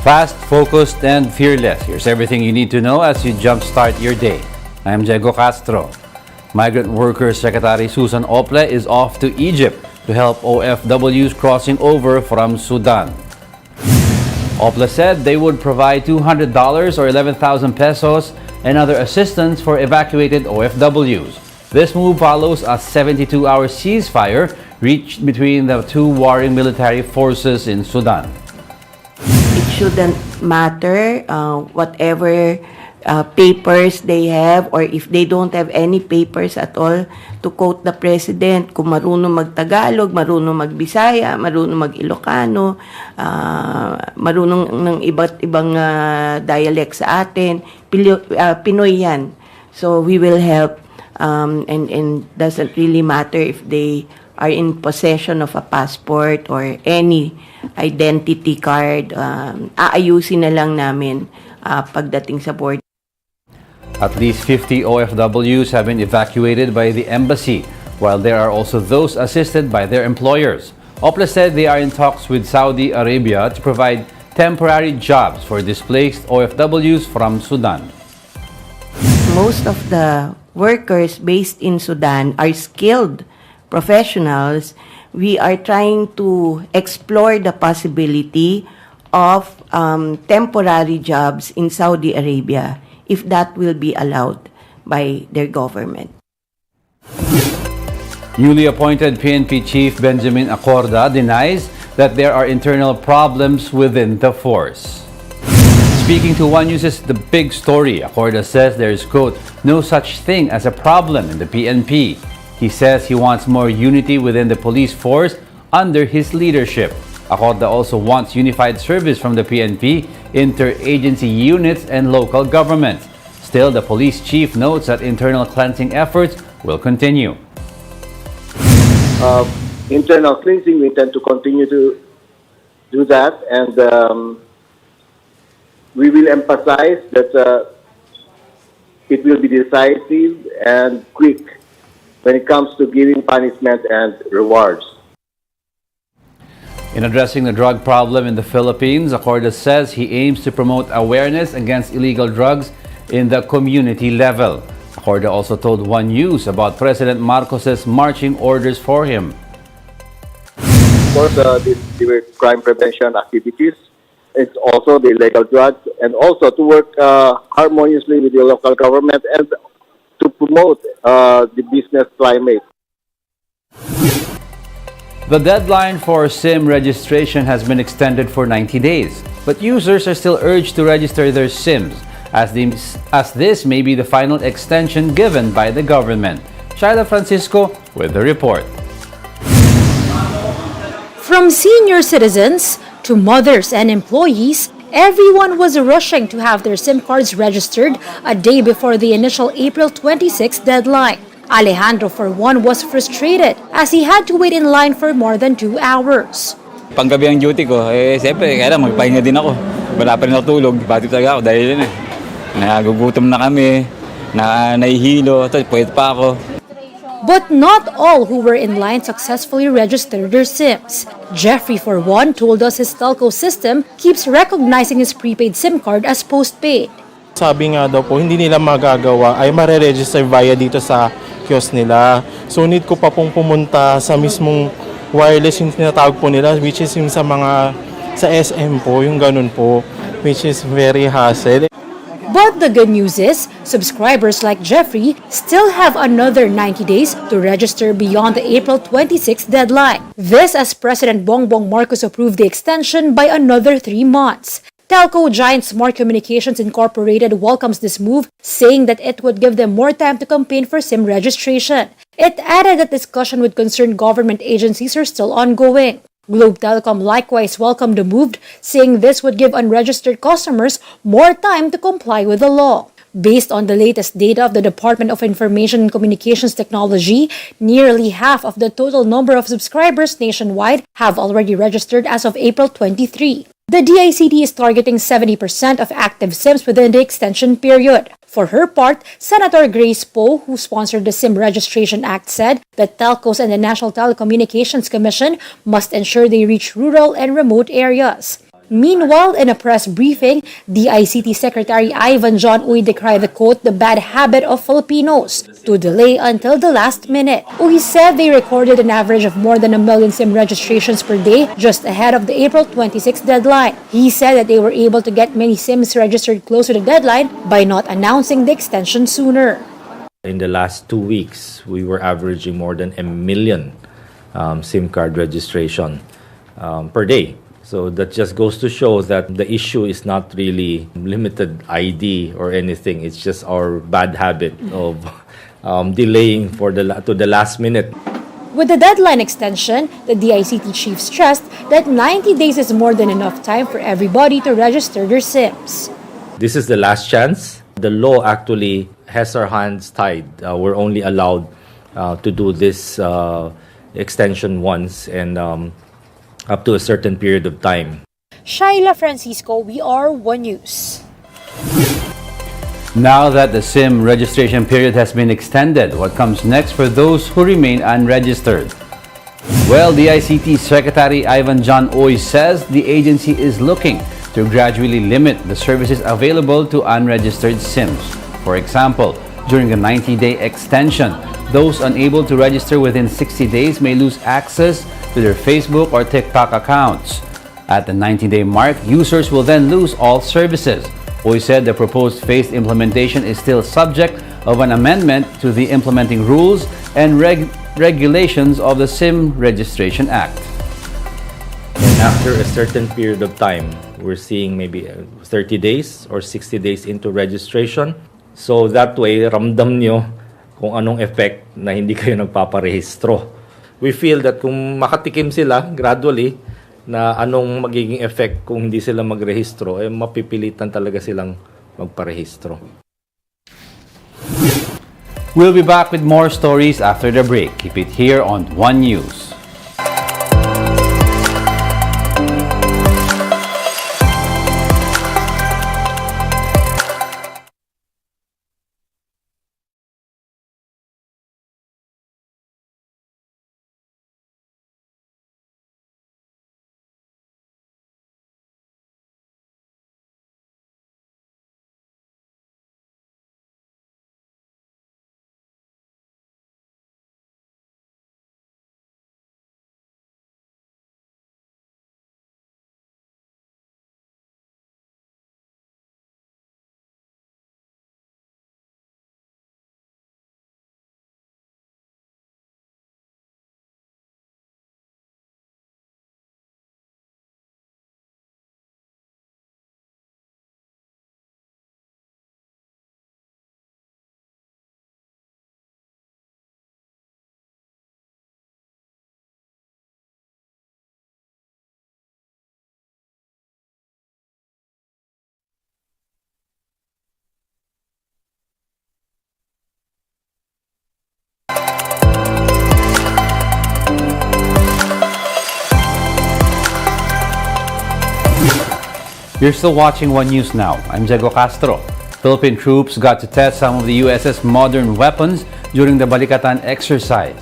Fast, focused, and fearless. Here's everything you need to know as you jumpstart your day. I'm Diego Castro. Migrant Workers Secretary Susan Ople is off to Egypt to help OFWs crossing over from Sudan. Ople said they would provide $200 or 11,000 pesos and other assistance for evacuated OFWs. This move follows a 72-hour ceasefire reached between the two warring military forces in Sudan. It shouldn't matter whatever papers they have, or if they don't have any papers at all. To quote the President, kung marunong mag-Tagalog, marunong mag-Bisaya, marunong mag-Ilocano, marunong ng iba't ibang dialect sa atin, Pinoy yan. So we will help, and doesn't really matter if they are in possession of a passport or any identity card. Aayusin na lang namin pagdating sa border. At least 50 OFWs have been evacuated by the embassy, while there are also those assisted by their employers. Ople said they are in talks with Saudi Arabia to provide temporary jobs for displaced OFWs from Sudan. Most of the workers based in Sudan are skilled professionals. We are trying to explore the possibility of temporary jobs in Saudi Arabia, if that will be allowed by their government. Newly appointed PNP Chief Benjamin Acorda denies that there are internal problems within the force. Speaking to One News' The Big Story, Acorda says there is, quote, no such thing as a problem in the PNP. He says he wants more unity within the police force under his leadership. Acorda also wants unified service from the PNP, interagency units, and local governments. Still, the police chief notes that internal cleansing efforts will continue. Internal cleansing, we intend to continue to do that, and we will emphasize that it will be decisive and quick when it comes to giving punishment and rewards. In addressing the drug problem in the Philippines, Acorda says he aims to promote awareness against illegal drugs in the community level. Acorda also told One News about President Marcos's marching orders for him. Of course, the crime prevention activities, it's also the illegal drugs, and also to work harmoniously with the local government and to promote the business climate. The deadline for SIM registration has been extended for 90 days, but users are still urged to register their SIMs, as this may be the final extension given by the government. Shaila Francisco with the report. From senior citizens to mothers and employees, everyone was rushing to have their SIM cards registered a day before the initial April 26 deadline. Alejandro, for one, was frustrated as he had to wait in line for more than 2 hours. Panggabi ang duty ko, siyempre, kaya lang magpahinga din ako. Wala pa rin ako tulog, batid talaga ako dahil nagugutom na kami, nahihilo, pwede pa ako. But not all who were in line successfully registered their SIMs. Jeffrey, for one, told us his telco system keeps recognizing his prepaid SIM card as postpaid. Sabi nga daw po, hindi nila magagawa ay mare-register via dito sa kiosk nila. So need ko pa pong pumunta sa mismong wireless yung tinatawag po nila, which is yung sa SM po, yung ganun po, which is very hassle. But the good news is, subscribers like Jeffrey still have another 90 days to register beyond the April 26 deadline. This as President Bongbong Marcos approved the extension by another 3 months. Telco giant Smart Communications Incorporated welcomes this move, saying that it would give them more time to campaign for SIM registration. It added that discussion with concerned government agencies are still ongoing. Globe Telecom likewise welcomed the move, saying this would give unregistered customers more time to comply with the law. Based on the latest data of the Department of Information and Communications Technology, nearly half of the total number of subscribers nationwide have already registered as of April 23. The DICT is targeting 70% of active SIMs within the extension period. For her part, Senator Grace Poe, who sponsored the SIM Registration Act, said that telcos and the National Telecommunications Commission must ensure they reach rural and remote areas. Meanwhile, in a press briefing, DICT Secretary Ivan John Uy decried the quote, "the bad habit of Filipinos" to delay until the last minute. Uy said they recorded an average of more than 1 million SIM registrations per day just ahead of the April 26 deadline. He said that they were able to get many SIMs registered close to the deadline by not announcing the extension sooner. In the last 2 weeks, we were averaging more than 1 million SIM card registration per day. So that just goes to show that the issue is not really limited ID or anything. It's just our bad habit of delaying to the last minute. With the deadline extension, the DICT chief stressed that 90 days is more than enough time for everybody to register their SIMs. This is the last chance. The law actually has our hands tied. We're only allowed to do this extension once and up to a certain period of time. Shaila Francisco, we are One News. Now that the SIM registration period has been extended, what comes next for those who remain unregistered? Well, the DICT Secretary Ivan John Uy says the agency is looking to gradually limit the services available to unregistered SIMs. For example, during the 90-day extension, those unable to register within 60 days may lose access to their Facebook or TikTok accounts. At the 90-day mark, users will then lose all services. Uy said the proposed phased implementation is still subject of an amendment to the implementing rules and regulations of the SIM Registration Act. And after a certain period of time, we're seeing maybe 30 days or 60 days into registration. So that way, ramdam nyo kung anong effect na hindi kayo nagpaparehistro. We feel that kung makatikim sila gradually na anong magiging effect kung hindi sila magrehistro, mapipilitan talaga silang magparehistro. We'll be back with more stories after the break. Keep it here on One News. You're still watching One News now. I'm Diego Castro. Philippine troops got to test some of the USS modern weapons during the Balikatan exercise.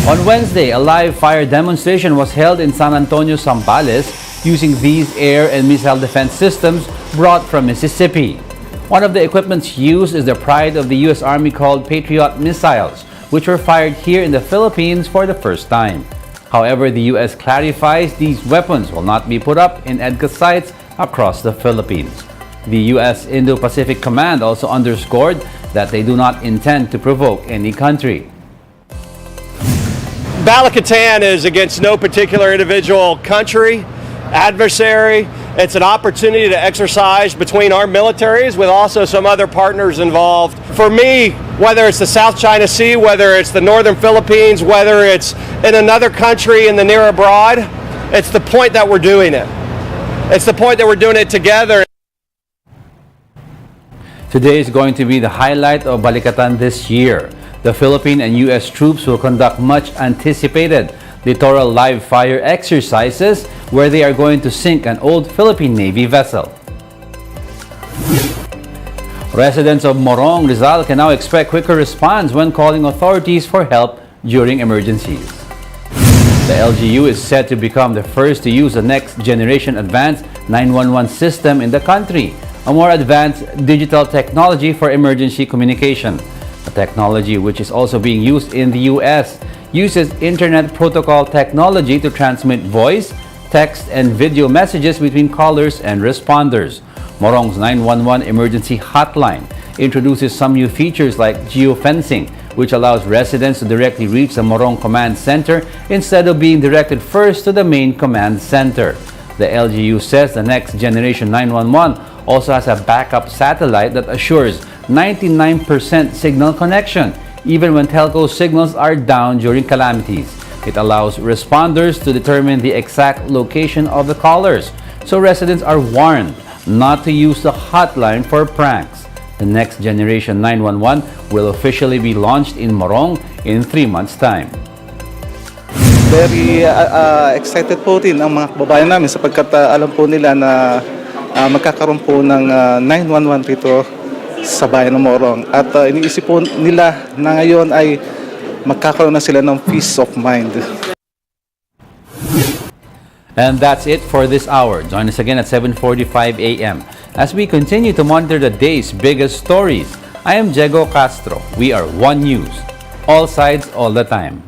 On Wednesday, a live fire demonstration was held in San Antonio, Zambales using these air and missile defense systems brought from Mississippi. One of the equipments used is the pride of the U.S. Army called Patriot missiles, which were fired here in the Philippines for the first time. However, the U.S. clarifies these weapons will not be put up in EDCA sites across the Philippines. The U.S. Indo-Pacific Command also underscored that they do not intend to provoke any country. Balikatan is against no particular individual country, adversary. It's an opportunity to exercise between our militaries with also some other partners involved. For me, whether it's the South China Sea, whether it's the Northern Philippines, whether it's in another country in the near abroad, it's the point that we're doing it. It's the point that we're doing it together. Today is going to be the highlight of Balikatan this year. The Philippine and U.S. troops will conduct much anticipated littoral live fire exercises where they are going to sink an old Philippine Navy vessel. Residents of Morong, Rizal can now expect quicker response when calling authorities for help during emergencies. The LGU is set to become the first to use the next generation advanced 911 system in the country, a more advanced digital technology for emergency communication. The technology, which is also being used in the US, uses Internet Protocol technology to transmit voice, text, and video messages between callers and responders. Morong's 911 emergency hotline introduces some new features like geofencing, which allows residents to directly reach the Morong Command Center instead of being directed first to the main command center. The LGU says the next generation 911 also has a backup satellite that assures 99% signal connection, even when telco signals are down during calamities. It allows responders to determine the exact location of the callers, so residents are warned not to use the hotline for pranks. The next generation 911 will officially be launched in Morong in 3 months' time. Very excited po rin ang mga kababayan namin sapagkat alam po nila na magkakaroon po ng 911 rito sa bayan ng Morong. At iniisip po nila na ngayon ay magkakaroon na sila ng peace of mind. And that's it for this hour. Join us again at 7:45 a.m. as we continue to monitor the day's biggest stories. I am Diego Castro. We are One News. All sides, all the time.